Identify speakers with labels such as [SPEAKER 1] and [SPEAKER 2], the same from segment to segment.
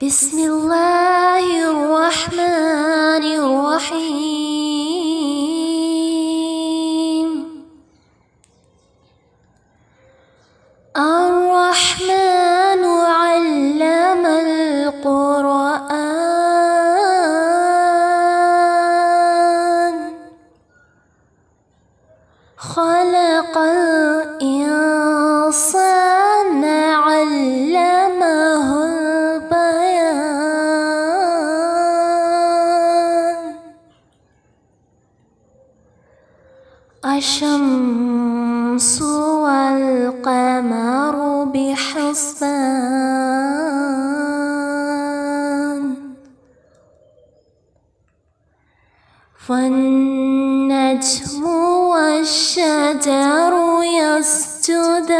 [SPEAKER 1] بسم اللہ الرحمن الرحیم الرحمن علم القرآن خلق الإنسان علمه البيان الشمس والقمر بحسبان والنجم والشجر يسجدان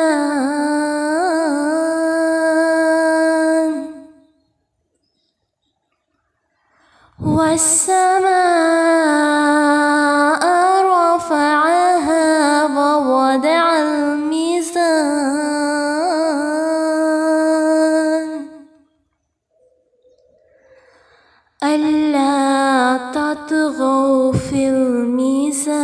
[SPEAKER 1] والسماء رفعها ووضع الميزان ألا تطغوا في الميزان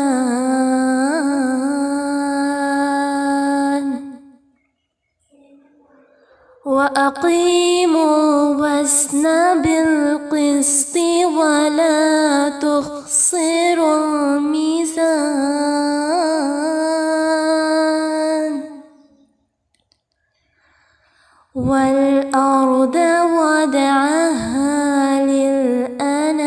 [SPEAKER 1] وأقيموا الوزن بالقسط ولا تخسروا الميزان والأرض وضعها للأنام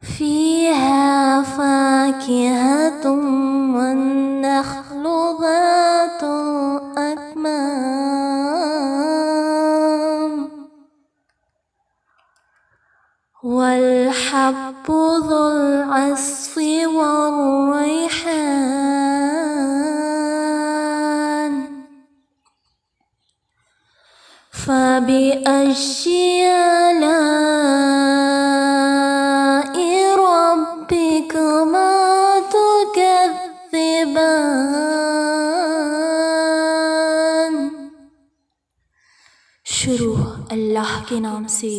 [SPEAKER 1] فيها فاكهة والنخل ذات الأكمام والحب ذو العصف والريحان فبأي آلاء ربكما تكذبان۔ شروع اللہ کے نام سے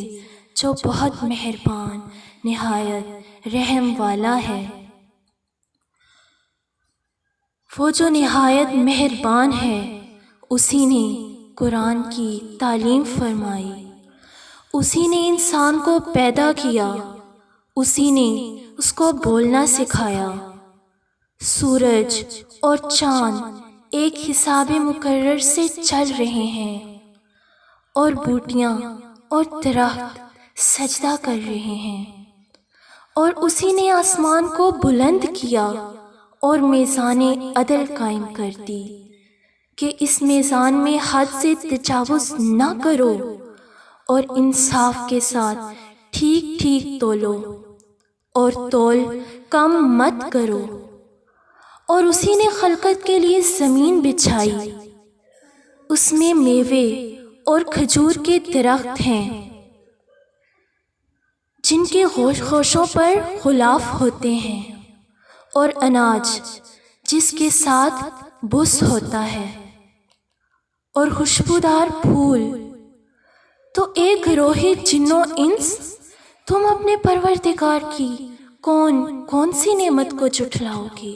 [SPEAKER 1] جو بہت مہربان نہایت رحم والا ہے۔ وہ جو نہایت مہربان ہے اسی نے قرآن کی تعلیم فرمائی، اسی نے انسان کو پیدا کیا، اسی نے اس کو بولنا سکھایا۔ سورج اور چاند ایک حساب مقرر سے چل رہے ہیں اور بوٹیاں اور درخت سجدہ کر رہے ہیں، اور اسی نے آسمان کو بلند کیا اور میزان عدل قائم کر دی کہ اس میزان میں حد سے تجاوز نہ کرو اور انصاف کے ساتھ ٹھیک ٹھیک تولو اور تول کم مت کرو۔ اور اسی نے خلقت کے لیے زمین بچھائی، اس میں میوے اور کھجور کے درخت ہیں جن کے خوشوں پر غلاف ہوتے ہیں، اور اناج جس کے ساتھ بس ہوتا ہے، اور خوشبودار پھول۔ تو اے گروہ جن و انس، تم اپنے پروردگار کی کون سی نعمت کو جھٹلاؤ گے؟